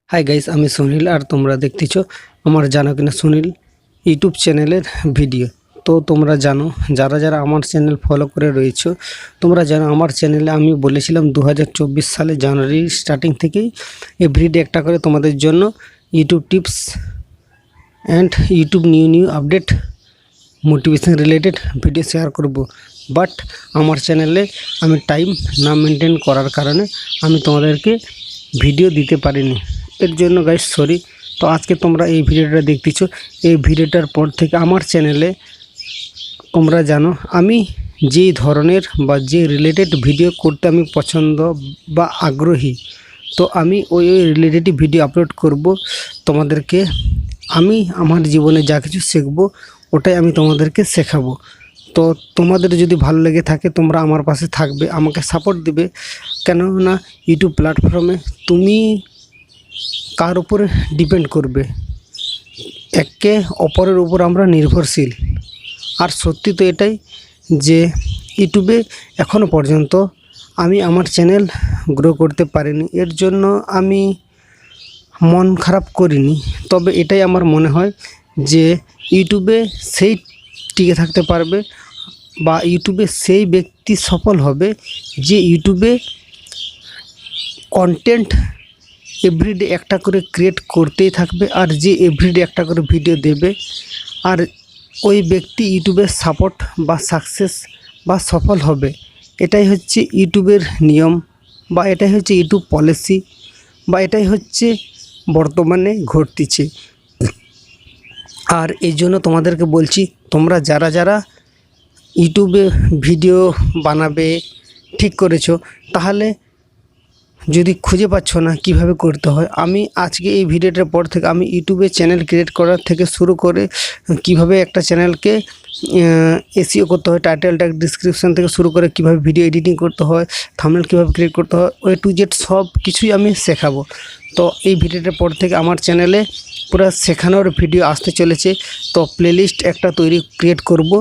Hi guys আমি সুনীল আর তোমরা দেখতেছো আমার জানো কিনা সুনীল ইউটিউব চ্যানেলের ভিডিও। তো তোমরা জানো যারা যারা আমার চ্যানেল ফলো করে রয়েছে তোমরা জানো আমার চ্যানেলে আমি বলেছিলাম 2024 সালে জানুয়ারি স্টার্টিং থেকেই এভরিডে একটা করে তোমাদের জন্য YouTube tips and YouTube new update motivation related video share করব। বাট আমার চ্যানেলে আমি টাইম না মেনটেন করার কারণে আমি তোমাদেরকে ভিডিও দিতে পারিনি, এর জন্য গাইস সরি। তো আজকে তোমরা এই ভিডিওটা দেখতেছো, এই ভিডিওটার পর থেকে আমার চ্যানেলে তোমরা জানো আমি যে ধরনের বা যে রিলেটেড ভিডিও করতে আমি পছন্দ বা আগ্রহী, তো আমি ওই রিলেটেড ভিডিও আপলোড করব তোমাদেরকে। আমি আমার জীবনে যা কিছু শিখবো ওটাই আমি তোমাদেরকে শেখাবো। তো তোমাদের যদি ভালো লেগে থাকে তোমরা আমার পাশে থাকবে, আমাকে সাপোর্ট দিবে, কেননা ইউটিউব প্ল্যাটফর্মে তুমি কার উপরে ডিপেন্ড করবে, একে অপরের উপর আমরা নির্ভরশীল। আর সত্যি তো এটাই যে ইউটিউবে এখনও পর্যন্ত আমি আমার চ্যানেল গ্রো করতে পারিনি, এর জন্য আমি মন খারাপ করিনি। তবে এটাই আমার মনে হয় যে ইউটিউবে সেই টিকে থাকতে পারবে বা ইউটিউবে সেই ব্যক্তি সফল হবে যে ইউটিউবে কন্টেন্ট এভরিডে একটা করে ক্রিয়েট করতেই থাকবে আর যে এভরিডে একটা করে ভিডিও দেবে, আর ওই ব্যক্তি ইউটিউবের সাপোর্ট বা সাকসেস বা সফল হবে। এটাই হচ্ছে ইউটিউবের নিয়ম বা এটাই হচ্ছে ইউটিউব পলিসি বা এটাই হচ্ছে বর্তমানে ঘটতেছে। আর এই জন্য তোমাদেরকে বলছি, তোমরা যারা যারা ইউটিউবে ভিডিও বানাবে ঠিক করেছো, তাহলে যদি খুঁজে পাচ্ছ না কিভাবে করতে হয়, আমি আজকে এই ভিডিওটার পর থেকে আমি ইউটিউবে চ্যানেল ক্রিয়েট করার থেকে শুরু করে কিভাবে একটা চ্যানেলকে এসইও করতে হয়, টাইটেল ট্যাগ ডিসক্রিপশন থেকে শুরু করে কিভাবে ভিডিও এডিটিং করতে হয়, থাম্বনেল কিভাবে ক্রিয়েট করতে হয়, ওয়ে টু জেড সব কিছুই আমি শেখাবো। তো এই ভিডিওটার পর থেকে আমার চ্যানেলে পুরো শেখানোর ভিডিও আসতে চলেছে। তো প্লেলিস্ট একটা ক্রিয়েট করব,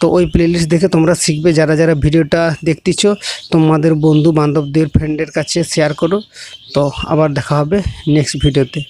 তো ওই প্লেলিস্ট দেখে তোমরা শিখবে। যারা যারা ভিডিওটা দেখতেছো তোমাদের বন্ধু বান্ধবদের ফ্রেন্ডের কাছে শেয়ার করো। তো আবার দেখা হবে নেক্সট ভিডিওতে।